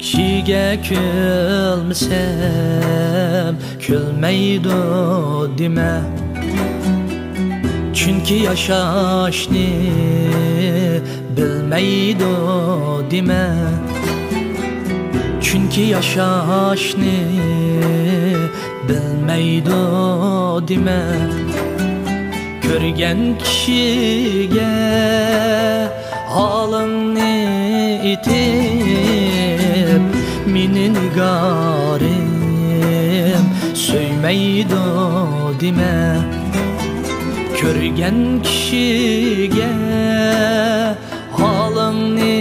kishiga kulmasam kulmaydi dema. Chunki yashashni bilmaydi dema. Chunki yashashni bilmaydi dema. Ko'rgan kishiga holingni aytib, meni nigorim suymaydi dema. Ko'rgan kishiga holingni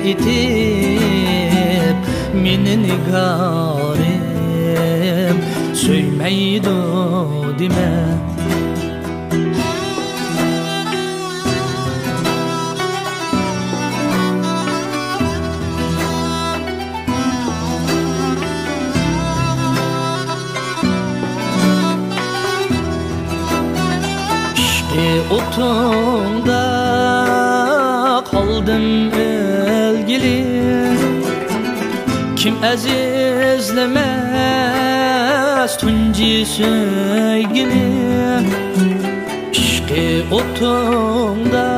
aytib, meni nigorim suymaydi dema. Otunda kaldım ölgili, kim azizlemez tunci söygili. İşte otunda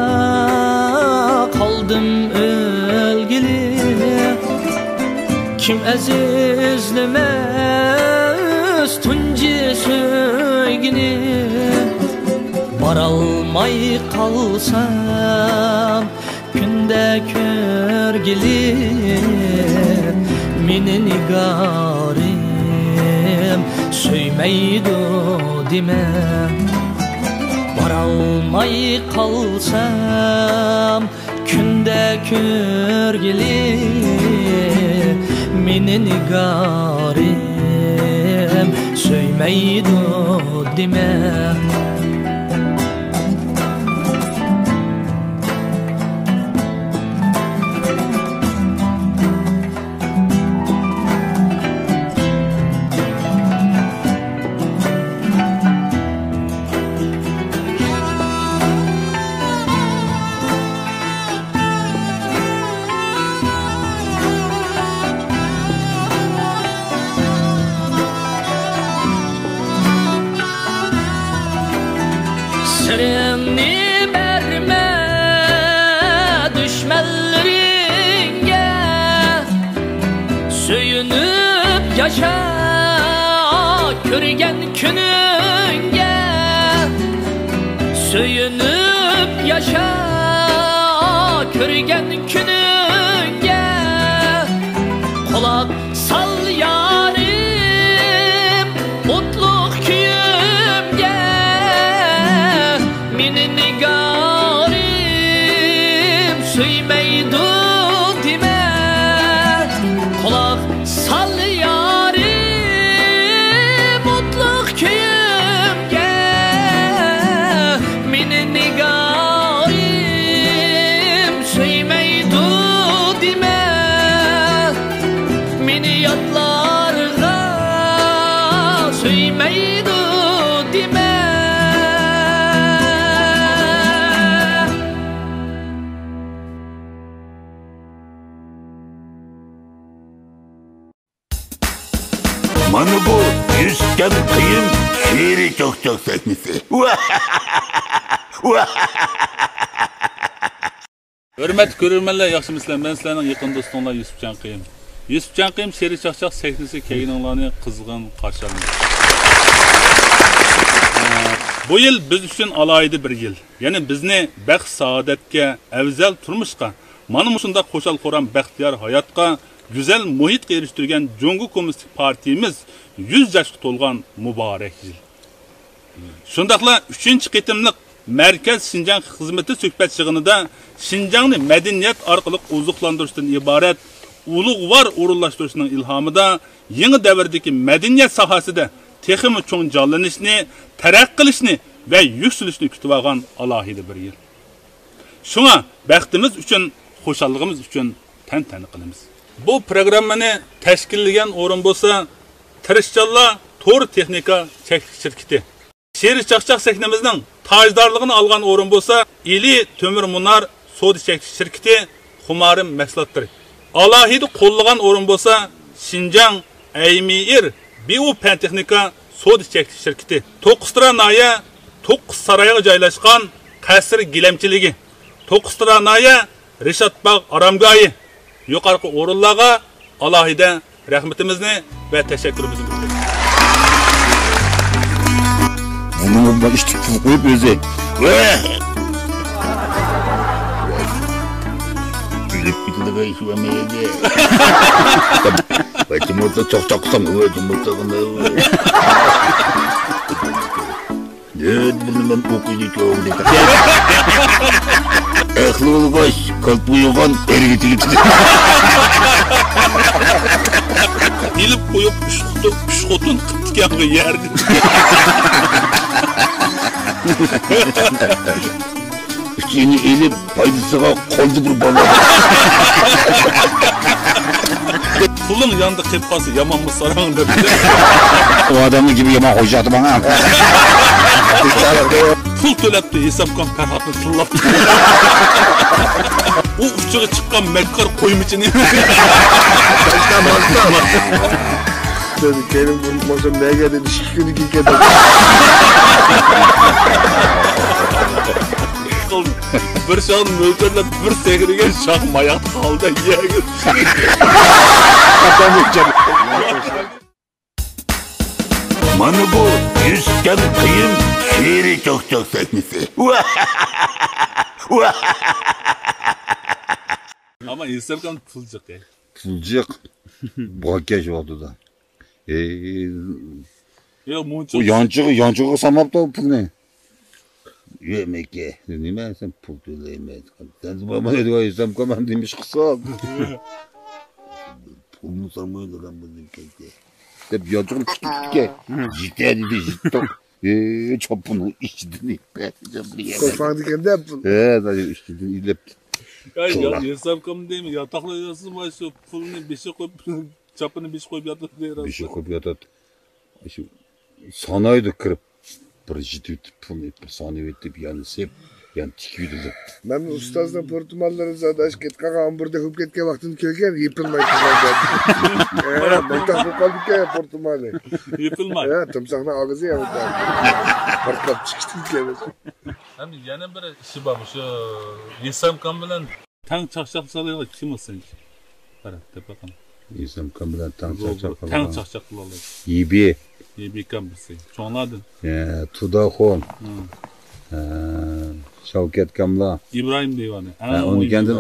kaldım ölgili, kim azizlemez tunci söygili. Baralmay kalsam günde körgili, meni nigorim suymaydi dema. Baralmay kalsam günde körgili, meni nigorim suymaydi dema. Sırrını verme düşmanlarınga, söyünüp yaşa körgen gününge. Söyünüp yaşa körgen gününge. Kulak sal yarim mutluluk köyümge. Meni nigorim suymaydi dema. Kulak sal yarim mutluluk köyümge. Meni nigorim suymaydi dema. Meni yatlarga suymaydi dema. Mana bu yüzken kıyım şiiri çok sahnesi. Hürmet görürmenler, yaxşımısızlar. Ben sizlerden yakın dostumlar Yusufcan Kıyım. Yusufcan Kıyım şiiri çakçak sahnesi keyinonlarını kızgın karşıladı. Bu yıl biz üçün alaydı bir yıl. Yani bizni bəxt saadetke, evzel turmuşka, mana mushunda qo'shal qo'ram baxtiyar hayatga, güzel muhit eriştirgen Cumhur Komünistik Partimiz 100 yaşga to'lgan mübarek yıl. Şundaqla 3. qitimliq Merkez Şinjan Hizmeti Söhbet yig'inida Şinjanni medeniyet orqali ozuqlantirishdan iborat ulug'vor o'rinlashtirishning ilhomida yangi davrdagi medeniyet sohasida texmi cho'ng jonlanishni, taraqqiy qilishni va yuksalishni kutib olgan alohida bir yil. Shunga baxtimiz uchun, xo'shalligimiz uchun tantana qilamiz. Bu programmani tashkillagan o'rin bo'lsa, Tirishchanlar Tor Texnika şirketi. Şehir çaqchaq sahnamizning tajdorligini olgan o'rin bo'lsa, Ili Tömür Munar Sodi şirketi Xumarim mahsulotlari. alohida qo'llagan o'rin bo'lsa, Şinjan Aymir Bio Fen Texnika Soda Çekti şirketi. To'qqiztira noya To'qqiz saroyga joylashgan qasr gilamchiligi. To'qqiztira noya Rishotbog' oromgohi. Yuqorqi o'rinlarga alohida rahmatimizni va tashakkurimizni bildiramiz. Bunu bak işte koyup özü. Bilip bir de ben şu ameyde. Başım orada çok sam, başım orada evet, ben okuyacağım dedi. Ehli olbaş, kalp uyugan, ergitilik. İlip koyup üç kotun kıtken yerdi. Seni elip paydasıga koldu bir bana. Pulun yanında kepkası yaman mı sarağın dedi. O adamı gibi yaman koyacaktı bana. Pul tölepti hesapkan Ferhat'ını tıllattı. O uçağa çıkan mekkar koyum için. Benim bulmasam neye geldi? Şıkkını kikedi. Bir şahın mölçerle bir sekirigen şah mayak kaldı yeğir. Mana bu yüzken kıyım şiiri çok sahnesi. Ama hesapkan pulcuk ya. Pulcuk. Bakış oldu da. Ya O muncuk. yancığı samaptı o pul ne? Yemek ye. Nime sen pul tüleymeyiz. Sen baba ne diyor isem kaman demiş kısa. Pulmu sarmaydı lan bu ülkede. Hep yancığı tutke. Ciddi dedi ciddi. Çapını içtiğini. Korkağın dikende yapın. Zaten içtiğini ilep. Ya hesapkan değil mi? Yatakla yazsın var şu pulunu bir şey koyup çapını bir şey koyup yatıp Bir şey koyup yatat. Sanaydı kırıp. Bir ciddi pulunu bir sanayi etip yani sep. Yani tikiydi. Ben ustazla portumalları zadaş ket kaka hamburda hüp ketke vaktini köken yıpılmayı kızardı. Baktak bu kaldık ya portumalı. Yıpılma. Ya tımsakla ağzı ya baktak. Partlap çıktı kendisi. Hem yana bir işi var şu hesapkan bilen tang çakçak salıyor kim olsun ki? Para tepakan. İsem kambilen tang çakçak falan. Tang çakçak kullanıyor. Yibi. Yebikam birisi. Çoğunladın. Tudahon. Şavket Kamla. İbrahim Divanı. Onu kendin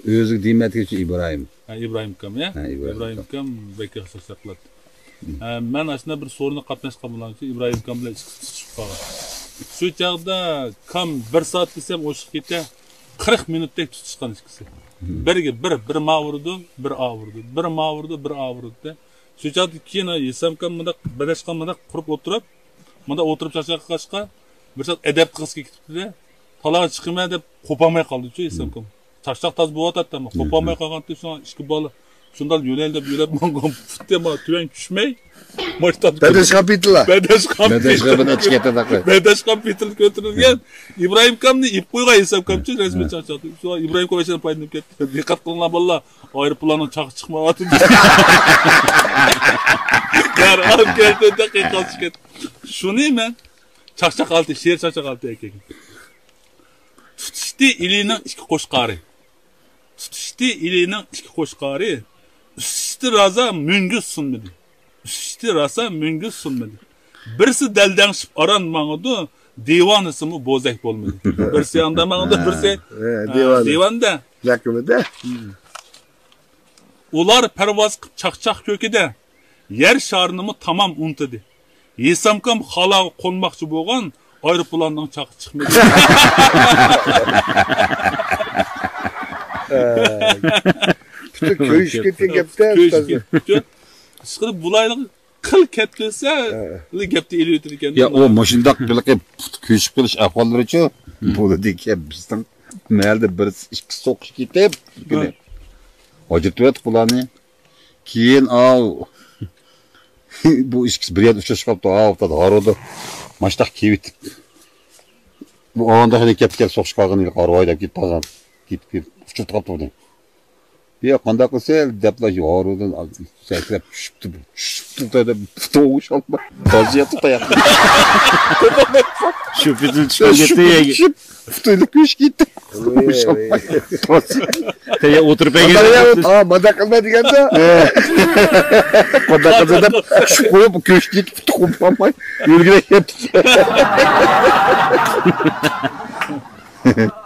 özü dimet için İbrahim. İbrahim Kam ya. İbrahim Kam bekar çakçaklat. Ben aslında bir sorunu katlaşkan bulan için İbrahim Kam bilen çıkıp kalır. Şu çağda Kam bir saat desem o şirkete 40 minuttek tutuşkan işkisi. Bir ma vurdu, bir a vurdu. Bir ma vurdu, bir a vurdu de. Şu çağda keyin yesam Kam mında birleşkan mında kurup oturup mında oturup çakçak kaçka bir saat edep kızga gitipti de talağa çıkmaya dep kopamay kaldı şu yesam Kam. Çakçak taz bu atatdı ama kopamay kalgandı şu işki balı. Şundan yöneldi yönelip mangam fıttı ama tüven küçmey. Maçtan Bedeş kapitla. Bedeş kapına çıkete takı. Bedeş kapital götürülgen. İbrahim Kam'ni ip koyga hesap kamçı resmi çarçadı. Şu İbrahim Kovaç'tan paylanıp gitti. Dikkat kılına balla. Ayrı planın çak çıkma atı. Kar alıp geldi dakika çıkет. Şunu men çakçak altı şehir çakçak altı ekek. Tutuştu ilinin iki koşkarı. Tutuştu ilinin iki koşkarı. Üstü raza müngüz sunmadı. Üstü raza müngüz sunmadı. Birisi deldenşip aranmadı. Divanısı mı bozak olmadı. Birisi andamadı, birisi divanda. Yakımı da. Ular pervaz çakçak kökede. Yer şarını mı tamam unutadı. Yesamkam halağı konmakçı boğan aeroplandan çakı çıkmadı. Bütün köy işketi gepte. Köy işketi. Sıkırıp bulaylık kıl ketlese gepte eli ötürken. Ya o maşındak bilgi küçük kılış ahvalları için bu dedik ya bizden nerede bir iki sokuş gitip yine acıtıyat bulanı kiyin al bu işkisi bir yer uçuş kaptı haftada harodu maçtak kivit bu anda hani kep sokuş kalgan il qarvayda git tazan git uçup kaptı Ya qanday qilsa debla yorudan sakrab tushibdi deb tovuş olma. Toziya tutayapti. Shu bitil chiqib ketdi. Futuylik kuş gitti. Taya o'tirib Ha, mada qilma deganda. Qanday qilsa deb shu qo'yib kuş gitti tuqulmay yurgina ketdi.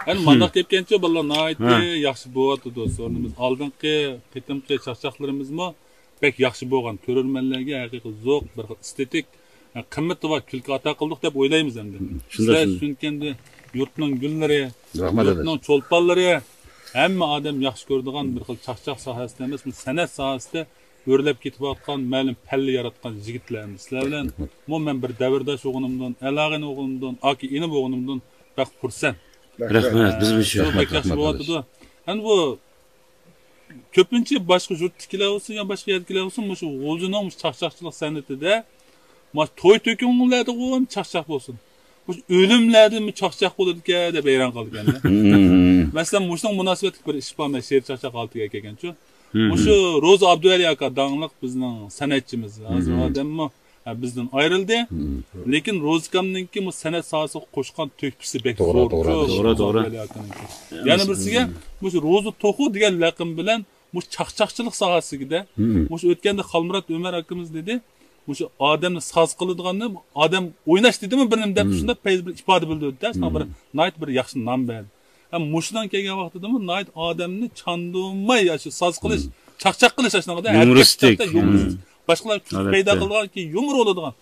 Yani mandak tepkençe balla naiti yaxşı boğadı dostlarımız. Aldınki qitimki çaqçaqlarımız mı pek yaxşı boğan. Körürmenlerge haqiqi zoq, bir estetik, qimmatı var, külki ata qıldık dep oylaymiz endi. Sizler çünkendi yurtның gülleri, yurtның çolpalları, hamma adam yaxşı gördüğün bir xil çaqçaq sahasida emas, sanat sahasida örlep ketip atkan, ma'lum palli yaratkan yigitlarimiz. Sizler bilen men bir davrdaş oğlumdan, alag'in oğlumdan, aki inim oğlumdan bak xursand. Rahmat, biz bu şey. Pek yaxşı bo'ladi. Hani bu köpünçe başka yurtdagilar olsun ya başka yerdagilar olsun, bu G'o'zining çaqchaqchilik san'atida mas to'y to'kinlarda qo'yim çaqchaq bo'lsin. Bu o'limlarda mi çaqchaq bo'ladi deb hayron qolgan. Masalan, mushning munosabatli bir ish bor, men she'r chaqchaq oltiga kelganchu. Mushu Ro'za Abduvali aka dаңlıq bizning san'atchimiz. Hozir odammi bizden ayrıldı. Lekin Ro'zkamninki bu san'at sohasiga qo'shgan to'kpisi bek zo'r. To'g'ri. Yana birisiga bu Ro'za To'xu degan laqab bilan bu chaqchaqchilik sohasida bu o'tganda Xalmurat Ömer akamiz dedi. Bu odamni soz qiladiganni odam o'ynash dedimi birim deb shunda payz bir ifoda bildirdi. Shuna bir night bir yaxshi nom berdi. Ham mushdan kelgan vaqtidami night odamni chandumay shu soz qilish, chaqchaq qilish shunaqada Humoristik. Başkalar payda qilgan ki yumur oladigan.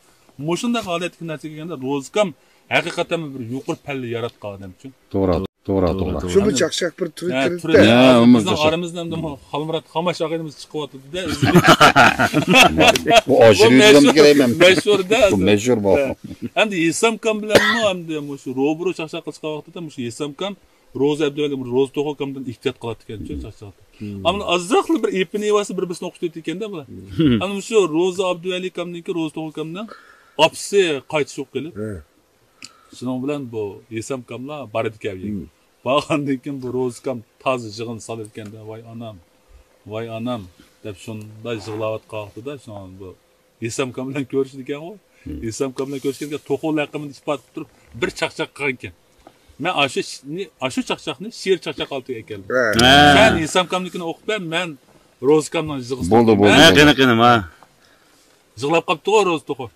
Mushunda holatga narsa kelganda Ro'zkam haqiqatan bir yuqur palli yaratgan odam uchun. To'g'ri. Şu bu çakşak bir tür Bizning kirdi. aramizdan Xalmurat Xamash og'ayimiz chiqib o'tdi-da. Bu oshirishdan kerakman. Mashhurda. Bu mashhur bu. Endi Yesamkam bilanmi endi shu robro chaqchaq qilgan vaqtida shu Yesamkam Ro'za Abduvali Ro'za To'xokamdan ehtiyot qiladi ekan-ku chaqchaqda. Ammo azroqli bir epini evasi bir bizni o'qitib ekanda bular. Ana shu Ro'za Abduvali kamniki Ro'za To'xokamdan opsi qaytish o'qib kelib. Shuning bilan bu Yesamkamlar baradi kelgan. Bağandan keyin bu Ro'zkam toz yig'in solar ekanda, voy anam deb shunday yig'layotgan vaqtida shuni bu Yesamkam bilan ko'rishdi ekan u. Yesamkam bilan ko'rishganda To'xu laqabini isbot turib bir chaqchaq qilgan ekan. Men ashu chaqchaqni she'r chaqchaq oltiga keldim. Sen Yesamkamnikini o'qib men Ro'zkamdan yig'isdim. Bo'ldi. Qani ha. Yig'lab qolibdi-ku Ro'z To'xu.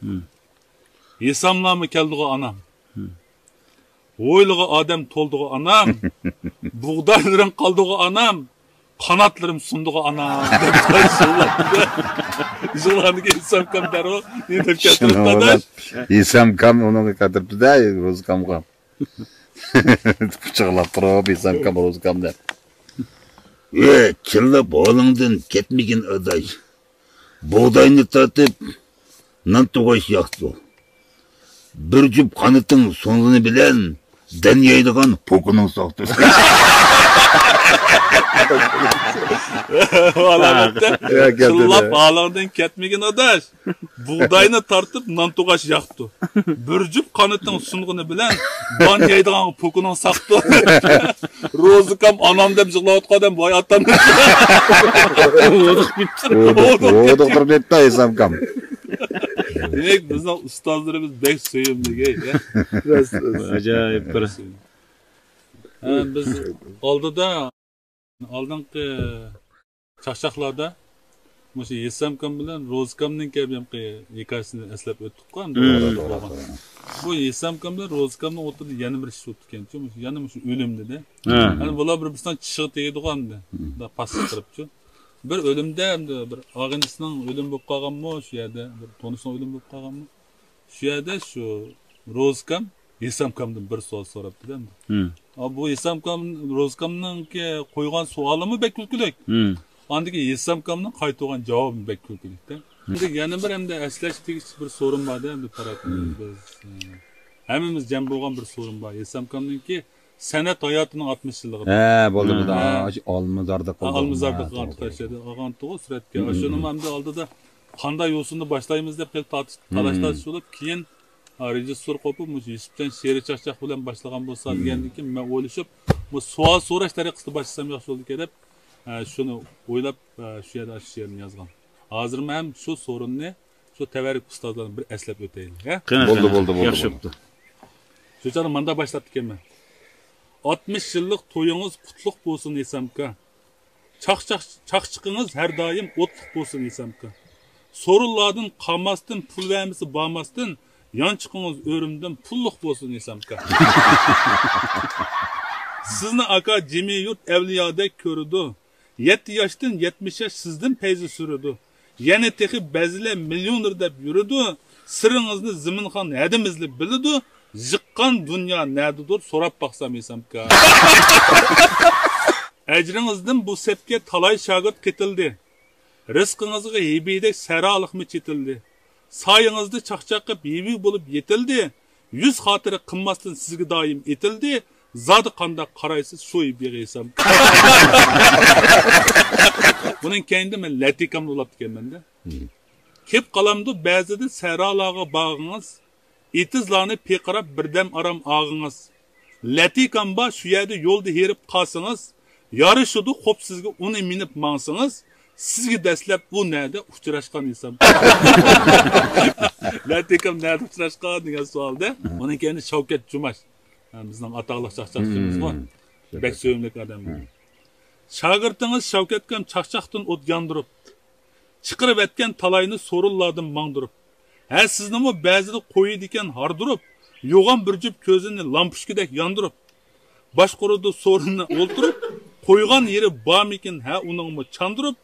Yesamlarmi keldi-ku anam. O'yliga odam to'ldigu anam, bug'doylarim qoldigu anam, qanotlarim sundigu anam deb qo'yishdi. Jilaniga Yesamkam daro, ne deb keltiribdi? Yesamkam uni keltiribdi-da, Ro'zkamga. Quchoqlab turib Yesamkam Ro'zkamda. Chilla bolingdan ketmagin aday. Buğdayni tatib nan tug'ash yoqdi. Bir jup qanıtın sonunu bilen denyaydigan pokunun soqdi. Şıllap ağlardan ketmegin adaş. Buğdayını tartıp nan tug'ash yoqdi. Bir jup qanıtın sunğunu bilen denyaydigan pokunun soqdi. Ro'zkam anam deb yig'layotgan voy otam. O'diqtirib ketdi Yesamkam. Demek bizden ustazlarımız bek söyümlü ya. Acayip bir. Biz aldınki çaqchaqlarda Muşu Yesamkam bilan Ro'zkamning kabi hikoyasini eslab o'tdik-ku. Bu Yesamkam bilan Ro'zkamning o'tirdi yana bir ish o'tdi-ku. Yana shu o'limdi-da. Hani bular bir-biridan chiqib tegdi-ku, pastga qiribchi. Bir o'limda bir og'inisining o'lim bo'lib qolganmi, shu yerda bir tonishining o'lim bo'lib qolganmi? Shu yerda shu Ro'zkam Yesamkamdan bir savol so'rabdi-da. Bu Yesamkam Ro'zkamningki qo'ygan savolimi bek kulkulik. Andagi Yesamkamning qaytgan javobi bek kulkulik-da. Endi yana bir hamda eslash tegishli bir so'rin bor-da, endi tarafimiz hammamiz jam bo'lgan bir so'rin bor. Yesamkamningki san'at hayotining 60 yilligi. Bo'ldi bu da Olmazorda qoldi. Olmazorda qoldi. Og'an to'g'ri suratga. Shuni hamda oldida qanday yo'lni boshlaymiz deb talash bo'lib, keyin rejissor qo'pib, Yusufjon she'r chaqchaq bilan boshlagan bo'lsa degandan keyin men o'ylashib, bu savol so'rash tariqasida boshlasam yaxshi bo'ldi deb Şunu o'ylab shu yerda she'rni yozgan. Hozir ham shu so'rinni shu tavarruk ustozlardan bir eslab o'taylik. Bo'ldi. Yaxshi bo'pti. Shu chog'da manda boshlab ekanman. 60 yillik to'yingiz qutlug' bo'lsin esamka. Chaqchiqingiz har doim o'tliq bo'lsin esamka. So'rinlardan qolmasdan, pul vermisi bo'lmasdan, yanchiqingiz o'rimdan pulliq bo'lsin esamka. Sizni aka jimi yurt evliyodek ko'rdi. 7 yoshdan 70 yosh sizdan payzi surdi. Yana texi bazile milyonlar deb yurdi. Siringizni Ziminxon hadimizli bildi. Ziqqan dünya nerdedir so'rab baqsam esamka. Ecrinizden bu sepke talay şagird ketildi. Rizqingizga hibidek saraliqmi chetildi. Sayingizda chaqchaqib hibi bo'lib yetildi. 100 xotira qimmasdan sizga doim etildi. Zodi qanda qaraysiz shu hibiga esam. Bunun kendi men latikam bo'lib kelmanda. Kep qalamdı ba'zida saralaga bağınız. İtizlarni peqirab birdam aram ağınız. Latikamba shu yerda yo'lda herib qolsangiz, yarışıdı xo'p sizga uni minib mansınız. Sizga dastlab bu nerede uchrashgan inson. Latikam nerede uchrashgan degan savolda, uning kendi Shavkat Jumash. Bizning atoqli chaqchaqchimiz bor. Bek so'yimlik odam. Shogirdingiz Shavkatkam chaqchaqdan o't yondirib, chiqirib etgan talayni so'rinlardan mangdirib. Ha siznimi ba'zida qo'yid ekan hardurib, yo'g'on bir jup ko'zini lampushkadek yondirib, boshqaruvda so'rinni o'ltirib, qo'ygan yeri bormikin ha uningmi chandurib,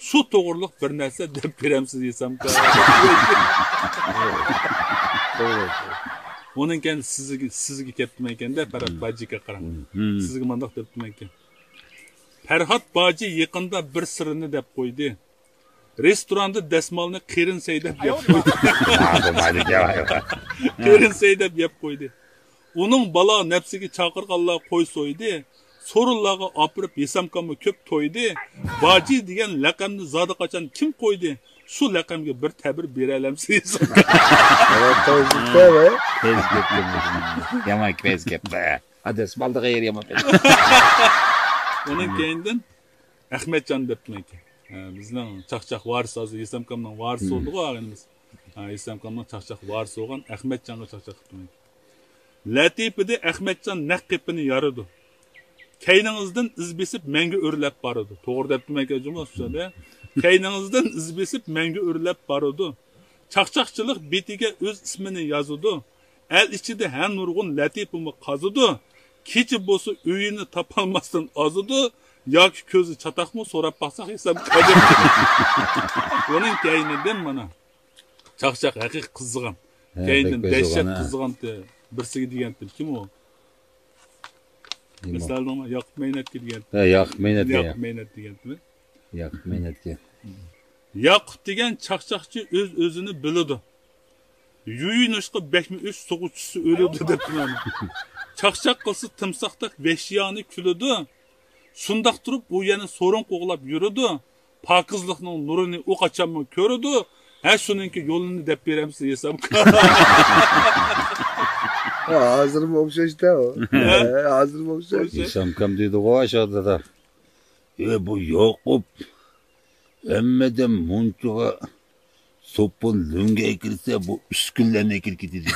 shu to'g'riliq bir narsa deb beramsiz desam. Uning kendi sizga ketdim ekanda, Farhod Bajiga qarang. Sizga mandaq debdim ekan. Farhod Baji yaqinda bir sirini deb qo'ydi. Restoranda dasmolni qirin saydab yeb qo'ydi. Qirin saydab yeb qo'ydi. Uning balo nafsiga chaqirganlar qo'y so'ydi. So'rinlarga opirib yesamkamni ko'p to'ydi. Baji degan laqamni zodi qachon kim qo'ydi? Shu laqamga bir ta'bir bera olamsiz. Yaman kez gapda. Dasmolni qayerga yaman. Uning keyindan Ahmetjon debdim ekan. Bizning chaqchaq varisi hozir Yesamkamning varisi bo'ldi-ku og'inimiz. Yesamkamning chaqchaq varisi bo'lgan Ahmetjonga chaqchaq qildim. Latifida Ahmetjon naq qepini yaridi. Kayningizdan iz besib menga o'rlab boradi. To'g'ri debdim ekan jumla shunda. Kayningizdan iz besib menga o'rlab boradi. Chaqchaqchilik betiga o'z ismini yozadi. El ichida ha nurg'un Latifimni qazidi. Kechi bo'lsa uyini topolmasdan ozidi. Yoki ko'zi chataqmi so'rab baqsaq hesab qildim. Uning kaynidan mana chaqchaq haqiqiy qizigan. Kaynidan dahshat qiziganti birsiga deganti kim u? Misaldan Yoqub Mehnatga degan. Yoqub Mehnatga. Yoqub Mehnat deganmi? Yoqub Mehnatga. Yoqub degan chaqchaqchi o'zini biladi. Yuyinishqa bekmi uch sug'uvchisi o'ladi debman. Chaqchaq qilsa timsoqdek vahshiyani kuladi. Şundaq turib u yana so'rin qo'g'lab yuridi. Pokizlikning nurini u qachonmi ko'ridi. Ha shuningki yo'lini deb beramsiz desam. Hozirmi o'xshashda o. Hozirmi o'xshash. Yesamkam deydi-ku aşağıda da. Bu Yoqub hammadan munchaga sopun lunga kirsa bu 3 kunlarni kirkitdi.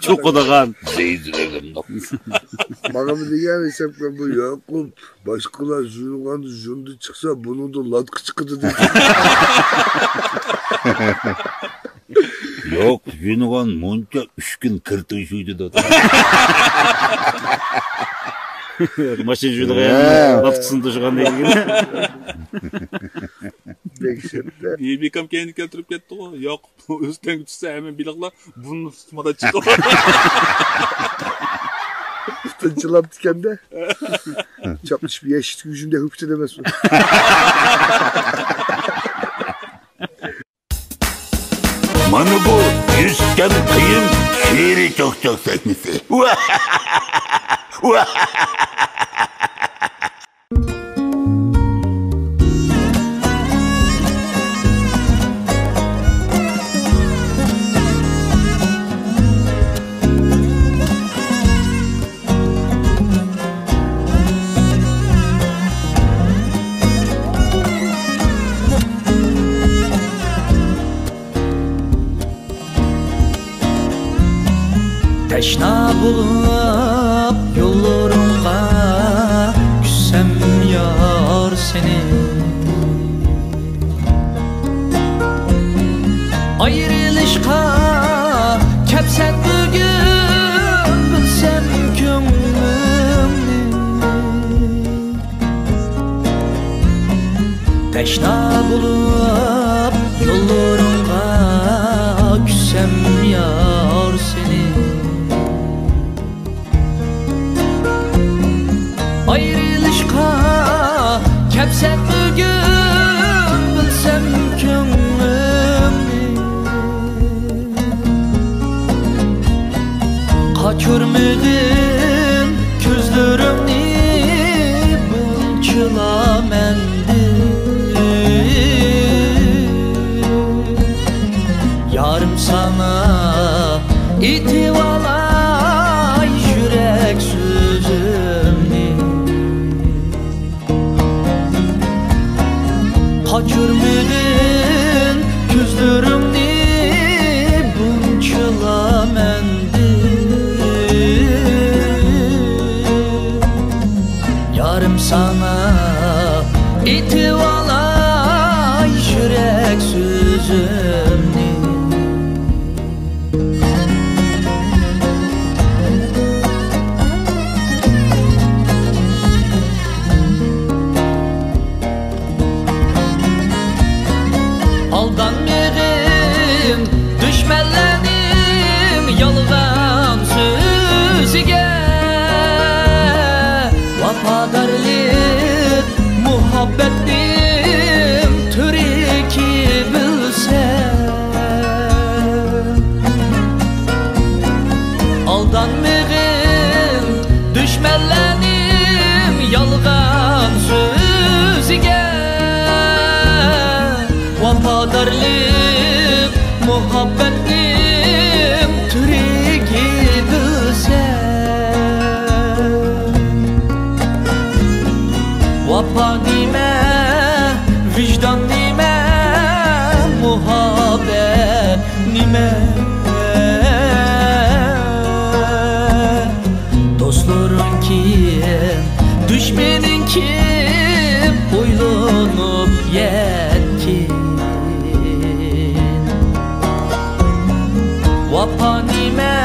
Cho'qidigan. Bana mı degan Yesamkam bu Yoqub boshqalar yurgan jundi chiqsa buni da latqi chiqadi dedi. Yok, yungan muncha 3 kun kirtishuydi dedi. Mashin juydiga latqisini tushgan deydi. Bekşetdi. Bekam kendi keltirib ketdi-ku. Yoqub o'zdan tutsa hemen biliqlar bunun tutmada chiqib. Tınçılap dikende. Çapmış bir eşit gücünde hüpte demez mi? Mana bu yüzken kıyım şiiri çok sahnesi. Teşna bulup yollarımga küssem yar seni. Ayrılışqa kepsen bugün bilsem könglimni. Teşna bulup yollarımga küssem yar seni. Ayrılışqa kepsen bugün bilsem könglimni. Kaçırmadın gözlerimni bunçala mendi. Yarım sana itivalay yürek sözümni. Kaçırmadın gözlerimni bunçala mendi. Yarım sana itivalay yürek sözümni. Aldanmağın düşmenlerin yalgan sözüge. Vafadarlık muhabbetin türeki bilse. Aldanmağın düşmenlerin yalgan sözüge. Vafadarlık muhabbetin türeki bilse. Vapa nime, vicdan nime, muhabbet nime. Dostların kim, düşmenin kim, oylanıp yetkin. Vapa nime,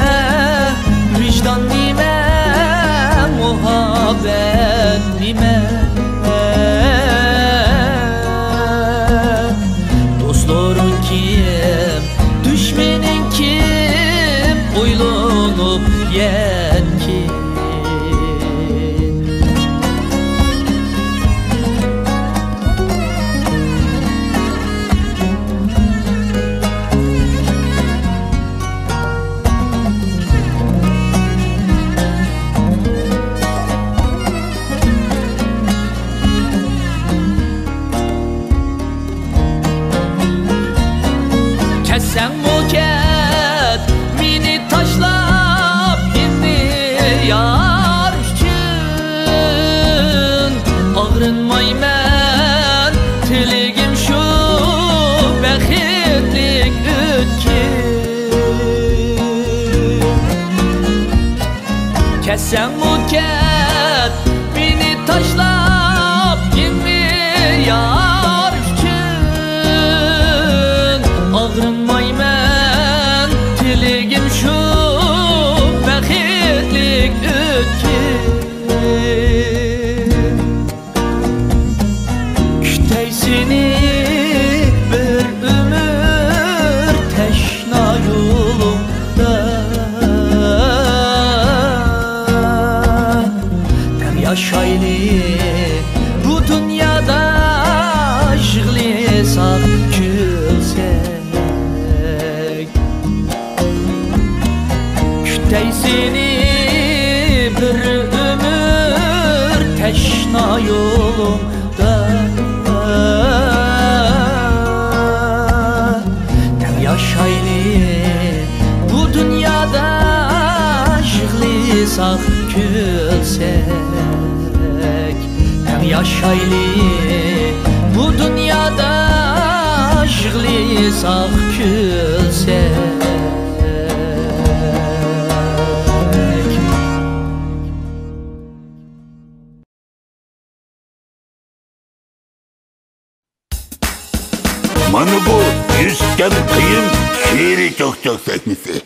vicdan nime, muhabbet nime. Dostların kim, düşmenin kim, oylanıp yetkin. Sen muket mini taşlap indi yar üçün. Ağrınmayman tiligim şu bəxtlik ötkin. Kesen muket mini taşlap indi yar üçün. Ağrınmayman tiligim şu bəxtlik ötkin. Küteysini bir ömür teşna yolumda. Ben yaşaylı bu dünyada jığlisak külsek. Küteysini bir ömür teşna yolumda. Ben yaşaylı bu dünyada jığlisak külsek. Ben yaşaylı bu dünyada jığlisak külsek. Mana bu yüzken kıyım şiiri çok sahnesi.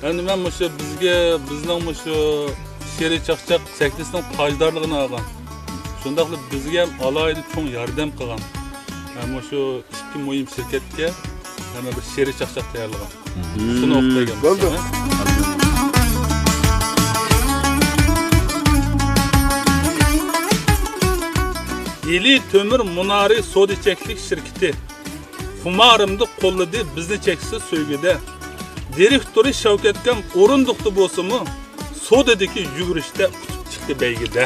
Endi men mushu bizning mushu she'riy chaqchaq sahnasining tojdorligini olgan. Shunday qilib bizga ham alohida cho'ng yordam qilgan. Mana shu ikki muhim shirkatga mana bir she'riy chaqchaq tayyorlagan. Shuni o'qiygan. Bo'ldi. Eli Tömür Munari Sodiçeklik şirketi Xumarımda qo'lladi bizni cheksiz so'ygida. Direktori Shavkatgan o'rindiqda bo'lsa-mu, sodadagi yugurishda utib chiqdi baygida.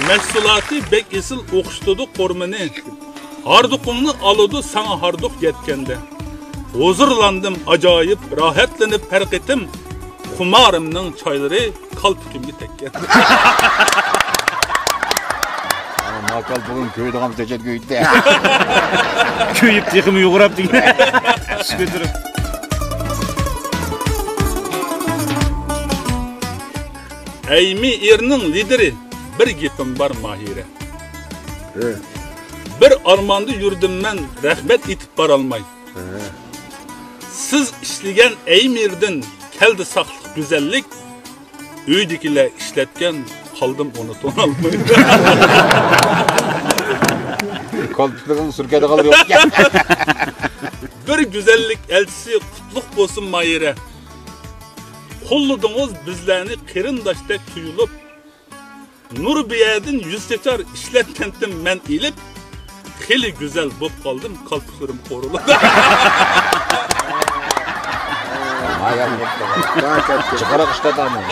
Mahsuloti bek esil o'qishtirdi qo'rmini. Harduqimni oladi sana harduq yetkanda. Huzurlandim ajoyib, rohatlanib farqitim. Xumarımning choylari qalbimga tekkan. Makal bugün köyde kam teşet köyde. Köyüp yıkımı yuğurap diye. Sıkıntırım. Aymi erning lideri bir gepim var Mahire. Evet. Bir armanda yurdim men rahmet etib borolmay. Siz ishlagan Aymirdan keldi saqliq güzellik. Uydagilar ishlatgan qaldim onu tonolmay. Koltukların sürkede kalır yok. Bir güzellik elçisi qutluk bo'lsin Mahire. Qo'lladingiz bizlarni qarindoshdak tuyulib. Nur biyadin yüzteçar işletkendim men ilip. Xeli güzel bo'p qoldim, qalblarim qo'rilib. Ayam yok. Çıkarak işte tamam.